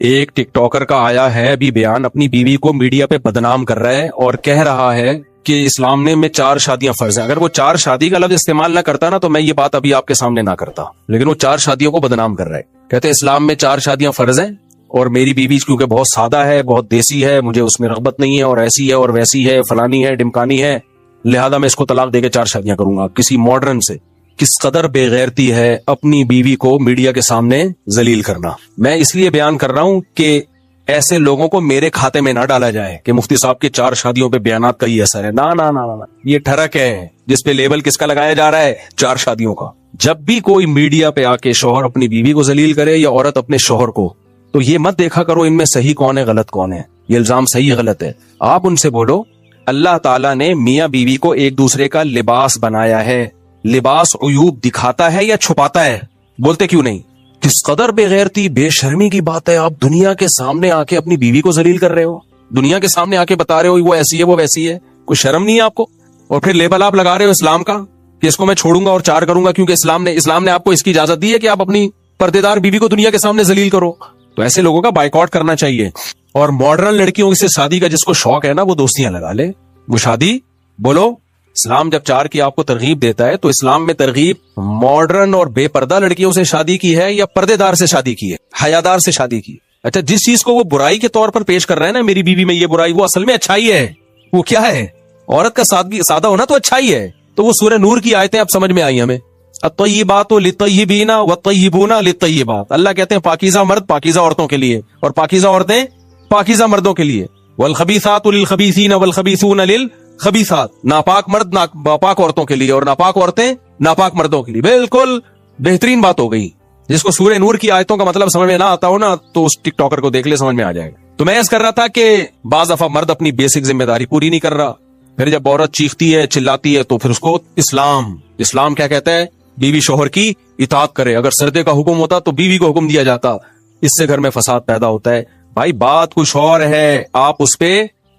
ایک ٹک ٹاکر کا آیا ہے ابھی بیان، اپنی بیوی کو میڈیا پہ بدنام کر رہا ہے اور کہہ رہا ہے کہ اسلام میں 4 شادیاں فرض ہیں۔ اگر وہ 4 شادی کا لفظ استعمال نہ کرتا نا تو میں یہ بات ابھی آپ کے سامنے نہ کرتا، لیکن وہ 4 شادیوں کو بدنام کر رہا ہے۔ کہتے ہیں اسلام میں 4 شادیاں فرض ہیں اور میری بیوی کیونکہ بہت سادہ ہے، بہت دیسی ہے، مجھے اس میں رغبت نہیں ہے، اور ایسی ہے اور ویسی ہے، فلانی ہے، ڈمکانی ہے، لہذا میں اس کو طلاق دے کے 4 شادیاں کروں گا۔ کسی ماڈرن سے کس قدر بے غیرتی ہے اپنی بیوی کو میڈیا کے سامنے ذلیل کرنا۔ میں اس لیے بیان کر رہا ہوں کہ ایسے لوگوں کو میرے کھاتے میں نہ ڈالا جائے کہ مفتی صاحب کے 4 شادیوں پہ بیانات کا یہ اثر ہے۔ نہ، یہ ٹھرک ہے جس پہ لیبل کس کا لگایا جا رہا ہے؟ 4 شادیوں کا۔ جب بھی کوئی میڈیا پہ آ کے شوہر اپنی بیوی کو ذلیل کرے یا عورت اپنے شوہر کو، تو یہ مت دیکھا کرو ان میں صحیح کون ہے غلط کون ہے، یہ الزام صحیح غلط ہے۔ آپ ان سے بولو اللہ تعالیٰ نے میاں بیوی کو ایک دوسرے کا لباس بنایا ہے، لباس عیوب دکھاتا ہے یا چھپاتا ہے؟ بولتے کیوں نہیں؟ کس قدر بے غیرتی بے شرمی کی بات ہے، آپ دنیا کے سامنے آ کے اپنی بیوی کو ذلیل کر رہے ہو، دنیا کے سامنے آ کے بتا رہے ہو وہ ایسی ہے وہ ویسی ہے، کوئی شرم نہیں ہے آپ کو؟ اور پھر لیبل آپ لگا رہے ہو اسلام کا کہ اس کو میں چھوڑوں گا اور 4 کروں گا کیونکہ اسلام نے آپ کو اس کی اجازت دی ہے کہ آپ اپنی پردے دار بیوی کو دنیا کے سامنے ذلیل کرو۔ تو ایسے لوگوں کا بائیکاٹ کرنا چاہیے۔ اور ماڈرن لڑکیوں سے شادی کا جس کو شوق ہے نا وہ دوستیاں لگا لے، وہ شادی بولو۔ اسلام جب 4 کی آپ کو ترغیب دیتا ہے تو اسلام میں ترغیب ماڈرن اور بے پردہ لڑکیوں سے شادی کی ہے یا پردے دار سے شادی کی ہے، حیادار سے شادی کی؟ اچھا، جس چیز کو وہ برائی کے طور پر پیش کر رہے ہیں نا میری بیوی میں یہ برائی، وہ اصل میں اچھائی ہے۔ وہ کیا ہے؟ عورت کا سادہ ہونا تو اچھائی ہے۔ تو وہ سورہ نور کی آیتیں اب سمجھ میں آئی ہمیں، الطیبات للطیبین والطیبون للطیبات۔ اللہ کہتے ہیں پاکیزہ مرد پاکیزہ عورتوں کے لیے اور پاکیزہ عورتیں پاکیزہ مردوں کے لیے، والخبیثات للخبیثین والخبیثون للخبیثات۔ ناپاک مرد ناپاک عورتوں کے لیے اور ناپاک عورتیں ناپاک مردوں کے لیے۔ بالکل بہترین بات ہو گئی۔ جس کو سورہ نور کی آیتوں کا مطلب سمجھ میں نہ آتا ہو نا تو اس ٹک ٹاکر کو دیکھ لے، سمجھ میں آ جائے گا۔ تو میں ایسا کر رہا تھا کہ بعض دفعہ مرد اپنی بیسک ذمہ داری پوری نہیں کر رہا، پھر جب عورت چیختی ہے چلاتی ہے تو پھر اس کو اسلام کیا کہتا ہے؟ بیوی شوہر کی اطاعت کرے۔ اگر سردے کا حکم ہوتا تو بیوی کو حکم دیا جاتا، اس سے گھر میں فساد پیدا ہوتا ہے۔ بھائی بات کچھ اور ہے، آپ اس پہ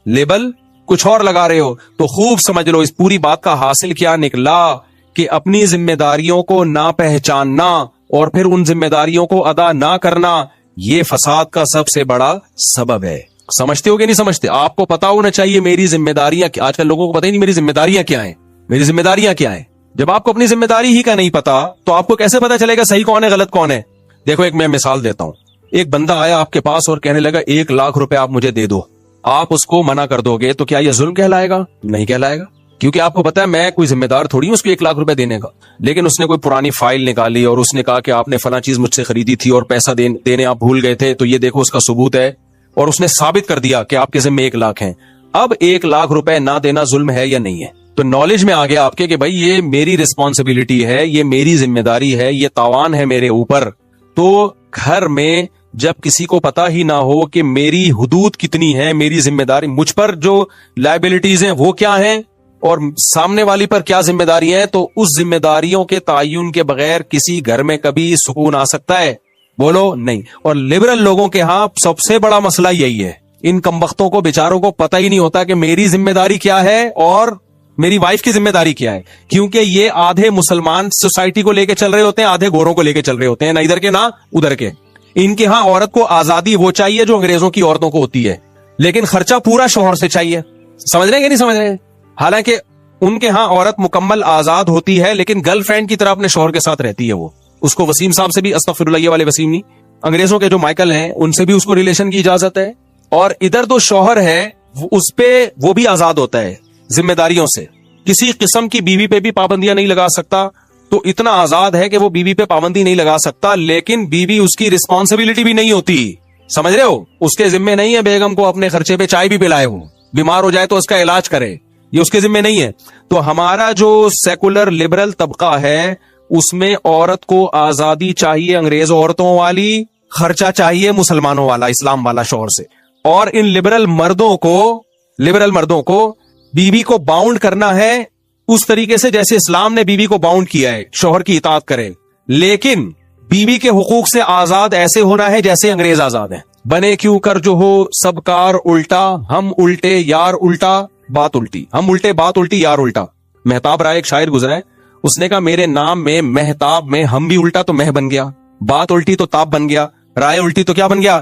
لیبل کچھ اور لگا رہے ہو۔ تو خوب سمجھ لو اس پوری بات کا حاصل کیا نکلا کہ اپنی ذمہ داریوں کو نہ پہچاننا اور پھر ان ذمہ داریوں کو ادا نہ کرنا، یہ فساد کا سب سے بڑا سبب ہے۔ سمجھتے ہو کہ نہیں سمجھتے؟ آپ کو پتا ہونا چاہیے میری ذمہ داریاں کیا۔ آج کل لوگوں کو پتہ ہی نہیں میری ذمہ داریاں کیا ہیں، میری ذمہ داریاں کیا ہیں۔ جب آپ کو اپنی ذمہ داری ہی کا نہیں پتا تو آپ کو کیسے پتا چلے گا صحیح کون ہے غلط کون ہے؟ دیکھو ایک میں مثال دیتا ہوں۔ ایک بندہ آیا آپ کے پاس اور کہنے لگا 1 لاکھ روپے آپ مجھے دے دو۔ آپ اس کو منع کر دو گے تو کیا یہ ظلم کہلائے گا؟ نہیں کہلائے گا، کیونکہ آپ کو پتا ہے میں کوئی ذمہ دار تھوڑی ہوں اس کو 1 لاکھ روپے دینے کا۔ لیکن اس نے کوئی پرانی فائل نکالی اور اس نے کہا کہ آپ نے فلاں چیز مجھ سے خریدی تھی اور پیسہ دینے آپ بھول گئے تھے، تو یہ دیکھو اس کا ثبوت ہے، اور اس نے ثابت کر دیا کہ آپ کے ذمہ 1 لاکھ ہیں۔ اب 1 لاکھ روپے نہ دینا ظلم ہے یا نہیں ہے؟ تو نالج میں آ گیا آپ کے کہ بھائی یہ میری رسپانسبلٹی ہے، یہ میری ذمہ داری ہے، یہ تاوان ہے میرے اوپر۔ تو گھر میں جب کسی کو پتا ہی نہ ہو کہ میری حدود کتنی ہے، میری ذمہ داری، مجھ پر جو لائبلٹیز ہیں وہ کیا ہیں اور سامنے والی پر کیا ذمہ داری ہے، تو اس ذمہ داریوں کے تعین کے بغیر کسی گھر میں کبھی سکون آ سکتا ہے؟ بولو نہیں۔ اور لبرل لوگوں کے ہاں سب سے بڑا مسئلہ یہی ہے، ان کمبختوں کو بیچاروں کو پتہ ہی نہیں ہوتا کہ میری ذمہ داری کیا ہے اور میری وائف کی ذمہ داری کیا ہے، کیونکہ یہ آدھے مسلمان سوسائٹی کو لے کے چل رہے ہوتے ہیں، آدھے گوروں کو لے کے چل رہے ہوتے ہیں، نہ ادھر کے نہ ادھر کے۔ ان کے ہاں عورت کو آزادی وہ چاہیے جو انگریزوں کی عورتوں کو ہوتی ہے، لیکن خرچہ پورا شوہر سے چاہیے۔ سمجھ رہے ہیں کہ نہیں سمجھ رہے ہیں؟ حالانکہ ان کے ہاں عورت مکمل آزاد ہوتی ہے لیکن گرل فرینڈ کی طرح اپنے شوہر کے ساتھ رہتی ہے۔ وہ اس کو وسیم صاحب سے بھی، استغفر اللہ، یہ والے وسیم نہیں، انگریزوں کے جو مائیکل ہیں ان سے بھی اس کو ریلیشن کی اجازت ہے، اور ادھر تو شوہر ہے اس پہ وہ بھی آزاد ہوتا ہے ذمہ داریوں سے، کسی قسم کی بیوی پہ بھی پابندیاں نہیں لگا سکتا۔ تو اتنا آزاد ہے کہ وہ بیوی پہ پابندی نہیں لگا سکتا، لیکن بیوی اس کی رسپانسبلٹی بھی نہیں ہوتی۔ سمجھ رہے ہو؟ اس کے ذمہ نہیں ہے بیگم کو اپنے خرچے پہ چائے بھی پلائے ہو، بیمار ہو جائے تو اس کا علاج کرے، یہ اس کے ذمہ نہیں ہے۔ تو ہمارا جو سیکولر لبرل طبقہ ہے اس میں عورت کو آزادی چاہیے انگریز عورتوں والی، خرچہ چاہیے مسلمانوں والا، اسلام والا شوہر سے، اور ان لبرل مردوں کو بیوی کو باؤنڈ کرنا ہے اس طریقے سے جیسے اسلام نے بیوی کو باؤنڈ کیا ہے، شوہر کی اطاعت کرے، لیکن بیوی کے حقوق سے آزاد ایسے ہونا ہے جیسے انگریز آزاد ہیں۔ بنے کیوں کر جو ہو سب کار الٹا، ہم الٹے یار الٹا بات الٹی، ہم الٹے بات الٹی یار الٹا۔ مہتاب رائے ایک شاعر گزرا ہے، اس نے کہا میرے نام میں مہتاب میں ہم بھی الٹا تو مہ بن گیا، بات الٹی تو تاب بن گیا، رائے الٹی تو کیا بن گیا؟